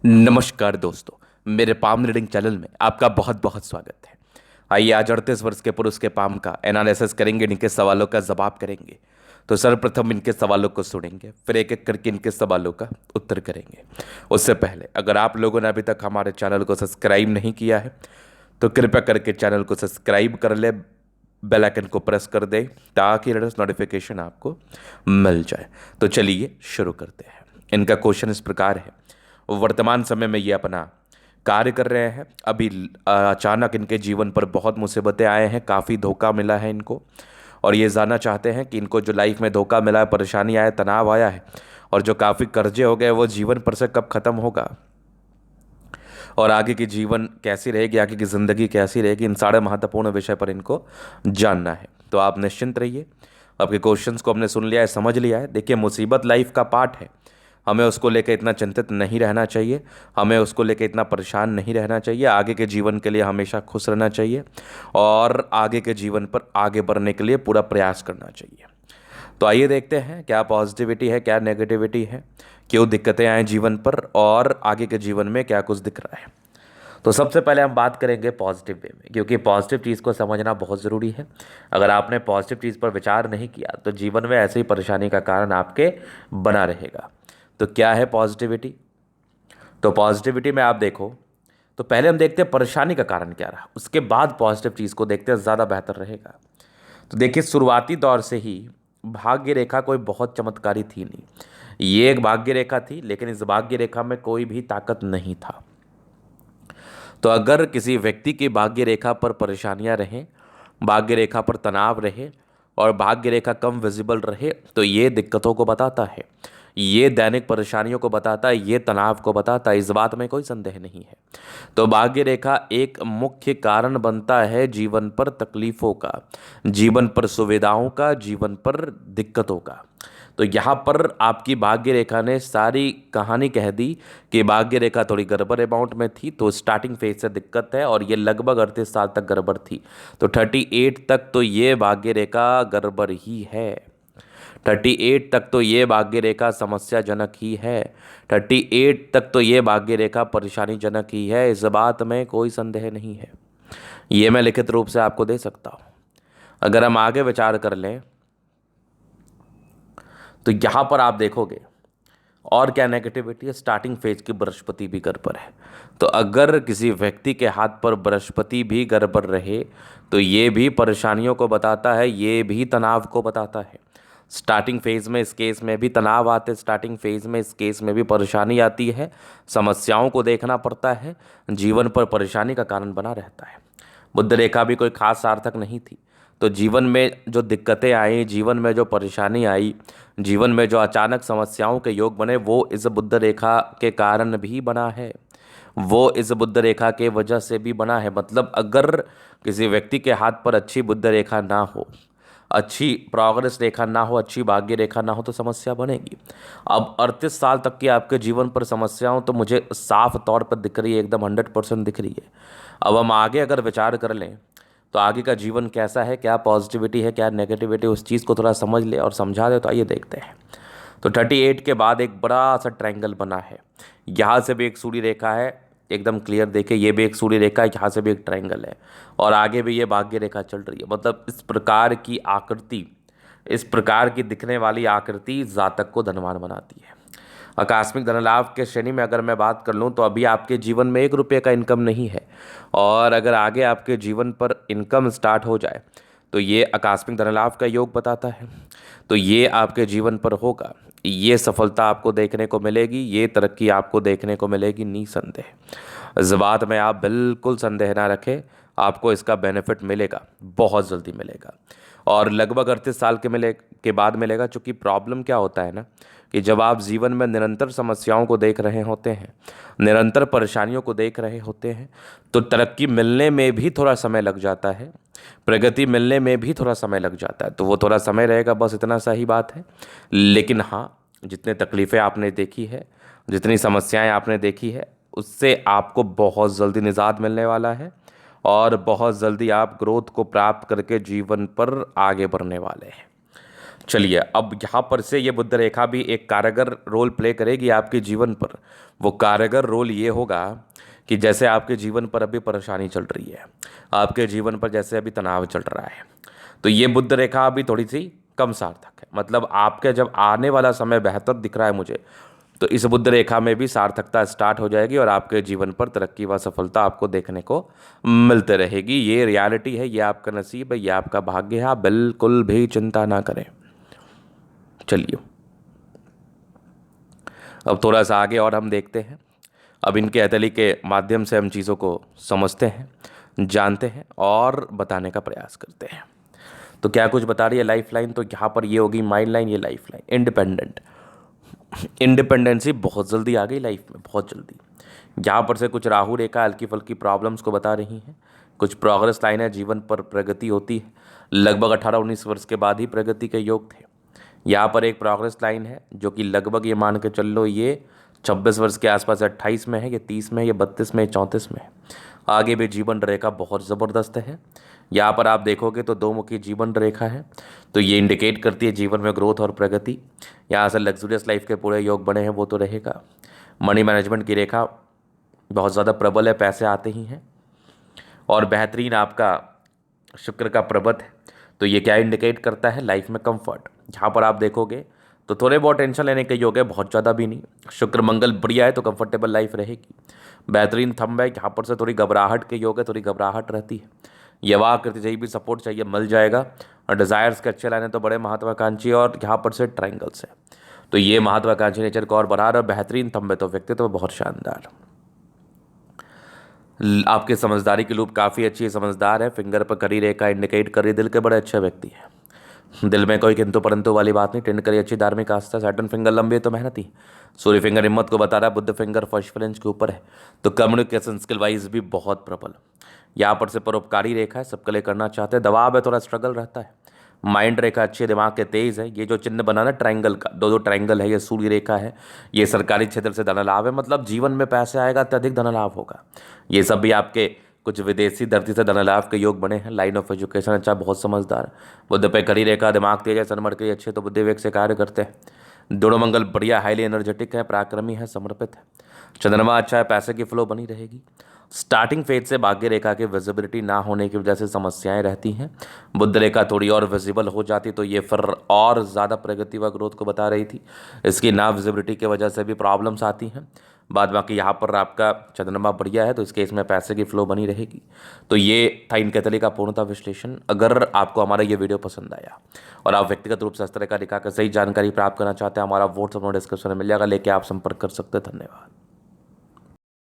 नमस्कार दोस्तों। मेरे पाम रीडिंग चैनल में आपका बहुत बहुत स्वागत है। आइए आज 38 वर्ष के पुरुष के पाम का एनालिसिस करेंगे, इनके सवालों का जवाब करेंगे। तो सर्वप्रथम इनके सवालों को सुनेंगे, फिर एक एक करके इनके सवालों का उत्तर करेंगे। उससे पहले अगर आप लोगों ने अभी तक हमारे चैनल को सब्सक्राइब नहीं किया है तो कृपया करके चैनल को सब्सक्राइब कर ले, बेल आइकन को प्रेस कर दे ताकि लेटेस्ट नोटिफिकेशन आपको मिल जाए। तो चलिए शुरू करते हैं। इनका क्वेश्चन इस प्रकार है। वर्तमान समय में ये अपना कार्य कर रहे हैं। अभी अचानक इनके जीवन पर बहुत मुसीबतें आए हैं, काफ़ी धोखा मिला है इनको, और ये जानना चाहते हैं कि इनको जो लाइफ में धोखा मिला है, परेशानी आया, तनाव आया है, और जो काफ़ी कर्जे हो गए वो जीवन पर से कब खत्म होगा, और आगे की जीवन कैसी रहेगी, आगे की ज़िंदगी कैसी रहेगी, इन सारे महत्वपूर्ण विषय पर इनको जानना है। तो आप निश्चिंत रहिए। आपके क्वेश्चंस को हमने सुन लिया है, समझ लिया है। देखिए, मुसीबत लाइफ का पार्ट है, हमें उसको लेकर इतना चिंतित नहीं रहना चाहिए, हमें उसको लेकर इतना परेशान नहीं रहना चाहिए। आगे के जीवन के लिए हमेशा खुश रहना चाहिए और आगे के जीवन पर आगे बढ़ने के लिए पूरा प्रयास करना चाहिए। तो आइए देखते हैं क्या पॉजिटिविटी है, क्या नेगेटिविटी है, क्यों दिक्कतें आए जीवन पर, और आगे के जीवन में क्या कुछ दिख रहा है। तो सबसे पहले हम बात करेंगे पॉजिटिव वे में, क्योंकि पॉजिटिव चीज़ को समझना बहुत ज़रूरी है। अगर आपने पॉजिटिव चीज़ पर विचार नहीं किया तो जीवन में ऐसी ही परेशानी का कारण आपके बना रहेगा। तो क्या है पॉजिटिविटी? तो पॉजिटिविटी में आप देखो, तो पहले हम देखते हैं परेशानी का कारण क्या रहा, उसके बाद पॉजिटिव चीज़ को देखते हैं, ज़्यादा बेहतर रहेगा। तो देखिए, शुरुआती दौर से ही भाग्य रेखा कोई बहुत चमत्कारी थी नहीं। ये एक भाग्य रेखा थी, लेकिन इस भाग्य रेखा में कोई भी ताकत नहीं था। तो अगर किसी व्यक्ति की भाग्य रेखा पर परेशानियां रहें, भाग्य रेखा पर तनाव रहे और भाग्य रेखा कम विजिबल रहे, तो ये दिक्कतों को बताता है, ये दैनिक परेशानियों को बताता है, ये तनाव को बताता है। इस बात में कोई संदेह नहीं है। तो भाग्य रेखा एक मुख्य कारण बनता है जीवन पर तकलीफों का, जीवन पर सुविधाओं का, जीवन पर दिक्कतों का। तो यहाँ पर आपकी भाग्य रेखा ने सारी कहानी कह दी कि भाग्य रेखा थोड़ी गड़बड़ अमाउंट में थी, तो स्टार्टिंग फेज से दिक्कत है, और ये लगभग 38 साल तक गड़बड़ थी। तो 38 तक तो ये भाग्य रेखा गड़बड़ ही है। 38 तक तो ये भाग्य रेखा समस्याजनक ही है। 38 तक तो ये भाग्य रेखा परेशानीजनक ही है, इस बात में कोई संदेह नहीं है। ये मैं लिखित रूप से आपको दे सकता हूँ। अगर हम आगे विचार कर लें तो यहाँ पर आप देखोगे और क्या नेगेटिविटी है। स्टार्टिंग फेज की बृहस्पति भी गड़बड़ है। तो अगर किसी व्यक्ति के हाथ पर बृहस्पति भी गड़बड़ रहे तो ये भी परेशानियों को बताता है, ये भी तनाव को बताता है। स्टार्टिंग फेज में इस केस में भी तनाव आते, स्टार्टिंग फेज में इस केस में भी परेशानी आती है, समस्याओं को देखना पड़ता है, जीवन पर परेशानी का कारण बना रहता है। बुध रेखा भी कोई खास सार्थक नहीं थी। तो जीवन में जो दिक्कतें आई, जीवन में जो परेशानी आई, जीवन में जो अचानक समस्याओं के योग बने, वो इस बुध रेखा के कारण भी बना है, वो इस बुध रेखा के वजह से भी बना है। मतलब अगर किसी व्यक्ति के हाथ पर अच्छी बुध रेखा ना हो, अच्छी प्रोग्रेस रेखा ना हो, अच्छी भाग्य रेखा ना हो, तो समस्या बनेगी। अब 38 साल तक की आपके जीवन पर समस्याओं तो मुझे साफ तौर पर दिख रही है, एकदम 100% दिख रही है। अब हम आगे अगर विचार कर लें तो आगे का जीवन कैसा है, क्या पॉजिटिविटी है, क्या नेगेटिविटी, उस चीज़ को थोड़ा समझ ले और समझा दे। तो आइए देखते हैं। तो 38 के बाद एक बड़ा सा ट्रायंगल बना है। यहाँ से भी एक सूर्य रेखा है, एकदम क्लियर देखिए, ये भी एक सूर्य रेखा है, यहाँ से भी एक ट्रायंगल है, और आगे भी ये भाग्य रेखा चल रही है। मतलब इस प्रकार की आकृति, इस प्रकार की दिखने वाली आकृति जातक को धनवान बनाती है। आकस्मिक धन लाभ के श्रेणी में अगर मैं बात कर लूँ तो अभी आपके जीवन में 1 रुपये का इनकम नहीं है, और अगर आगे आपके जीवन पर इनकम स्टार्ट हो जाए तो ये आकस्मिक धन लाभ का योग बताता है। तो ये आपके जीवन पर होगा, ये सफलता आपको देखने को मिलेगी, ये तरक्की आपको देखने को मिलेगी, निसंदेह। इस बात में आप बिल्कुल संदेह ना रखें, आपको इसका बेनिफिट मिलेगा, बहुत जल्दी मिलेगा, और लगभग 38 साल के बाद मिलेगा। चूँकि प्रॉब्लम क्या होता है ना, कि जब आप जीवन में निरंतर समस्याओं को देख रहे होते हैं, निरंतर परेशानियों को देख रहे होते हैं, तो तरक्की मिलने में भी थोड़ा समय लग जाता है, प्रगति मिलने में भी थोड़ा समय लग जाता है। तो वो थोड़ा समय रहेगा, बस इतना सही बात है। लेकिन हाँ, जितने तकलीफ़ें आपने देखी है, जितनी समस्याएं आपने देखी है, उससे आपको बहुत जल्दी निजात मिलने वाला है, और बहुत जल्दी आप ग्रोथ को प्राप्त करके जीवन पर आगे बढ़ने वाले हैं। चलिए, अब यहाँ पर से ये बुध रेखा भी एक कारगर रोल प्ले करेगी आपके जीवन पर। वो कारगर रोल ये होगा कि जैसे आपके जीवन पर अभी परेशानी चल रही है, आपके जीवन पर जैसे अभी तनाव चल रहा है, तो ये बुध रेखा अभी थोड़ी सी कम सार्थक है। मतलब आपके जब आने वाला समय बेहतर दिख रहा है मुझे, तो इस बुध रेखा में भी सार्थकता स्टार्ट हो जाएगी और आपके जीवन पर तरक्की व सफलता आपको देखने को मिलते रहेगी। ये रियलिटी है, ये आपका नसीब है, ये आपका भाग्य है। आप बिल्कुल भी चिंता ना करें। चलिए, अब थोड़ा सा आगे और हम देखते हैं। अब इनके अतली के माध्यम से हम चीज़ों को समझते हैं, जानते हैं और बताने का प्रयास करते हैं। तो क्या कुछ बता रही है लाइफ लाइन? तो यहाँ पर ये होगी माइंड लाइन, ये लाइफ लाइन। इंडिपेंडेंट, इंडिपेंडेंसी बहुत जल्दी आ गई लाइफ में, बहुत जल्दी। यहाँ पर से कुछ राहु रेखा हल्की फुल्की प्रॉब्लम्स को बता रही हैं। कुछ प्रोग्रेस लाइन है, जीवन पर प्रगति होती है। लगभग 18-19 वर्ष के बाद ही प्रगति के योग थे। यहाँ पर एक प्रोग्रेस लाइन है जो कि लगभग ये मान के चल लो ये 26 वर्ष के आसपास, 28 में है, ये 30 में है, ये 32 में, 34 में है। आगे भी जीवन रेखा बहुत ज़बरदस्त है। यहाँ पर आप देखोगे तो दो मुखी जीवन रेखा है, तो ये इंडिकेट करती है जीवन में ग्रोथ और प्रगति। यहाँ से लग्जूरियस लाइफ के पूरे योग बने हैं, वो तो रहेगा। मनी मैनेजमेंट की रेखा बहुत ज़्यादा प्रबल है, पैसे आते ही हैं। और बेहतरीन आपका शुक्र का प्रबत है, तो ये क्या इंडिकेट करता है? लाइफ में कंफर्ट। यहाँ पर आप देखोगे तो थोड़े बहुत टेंशन लेने के योग है, बहुत ज़्यादा भी नहीं। शुक्र मंगल बढ़िया है तो कंफर्टेबल लाइफ रहेगी। बेहतरीन थंब है, यहाँ पर से थोड़ी घबराहट के योग है, थोड़ी घबराहट रहती है। यवा करती चाहिए भी सपोर्ट चाहिए, मिल जाएगा। और डिज़ायर्स के अच्छे लाने तो बड़े महत्वाकांक्षी, और यहाँ पर से ट्रायंगल्स है, तो ये महत्वाकांक्षी नेचर को और बढ़ा रहा है। बेहतरीन थंब है, तो व्यक्तित्व बहुत शानदार। आपकी समझदारी की लूप काफ़ी अच्छी है, समझदार है। फिंगर पर करी रेखा इंडिकेट करी दिल के बड़े अच्छे व्यक्ति है। दिल में कोई किंतु परंतु वाली बात नहीं। टेंड करी अच्छी धार्मिक आस्था। सैटर्न फिंगर लंबी है तो मेहनती। सूर्य फिंगर हिम्मत को बता रहा है। बुध फिंगर फर्स्ट फ्रेंच के ऊपर है, तो कम्युनिकेशन स्किल वाइज भी बहुत प्रबल। यहाँ पर से परोपकारी रेखा है, सबके लिए करना चाहते हैं। दबाव है, थोड़ा स्ट्रगल रहता है। माइंड रेखा अच्छी है, दिमाग के तेज है। ये जो चिन्ह बना ना ट्रायंगल का, दो ट्रायंगल है, ये सूर्य रेखा है। ये सरकारी क्षेत्र से धन लाभ है, मतलब जीवन में पैसे आएगा, अत्यधिक धन लाभ होगा। ये सब भी आपके कुछ विदेशी धरती से धन लाभ के योग बने हैं। लाइन ऑफ एजुकेशन अच्छा, बहुत समझदार। बुद्ध पे कड़ी रेखा, दिमाग तेज है, सनमर के अच्छे, तो बुद्धि विवेक से कार्य करते हैं। दोनों मंगल बढ़िया, हाईली एनर्जेटिक है, पराक्रमी है, समर्पित है। चंद्रमा अच्छा है, पैसे की फ्लो बनी रहेगी। स्टार्टिंग फेज से भाग्य रेखा की विजिबिलिटी ना होने की वजह से समस्याएं रहती हैं। बुध रेखा थोड़ी और विजिबल हो जाती तो ये फिर और ज़्यादा प्रगति व ग्रोथ को बता रही थी। इसकी ना विजिबिलिटी की वजह से भी प्रॉब्लम्स आती हैं। बाद बाकी यहाँ पर आपका चंद्रमा बढ़िया है, तो इस केस में पैसे की फ्लो बनी रहेगी। तो ये था इनके तले का पूर्णतः विश्लेषण। अगर आपको हमारा ये वीडियो पसंद आया और आप व्यक्तिगत रूप से इस तरह का दिखाकर सही जानकारी प्राप्त करना चाहते हैं, हमारा व्हाट्सएप डिस्क्रिप्शन में मिल जाएगा, लेके आप संपर्क कर सकते हैं। धन्यवाद।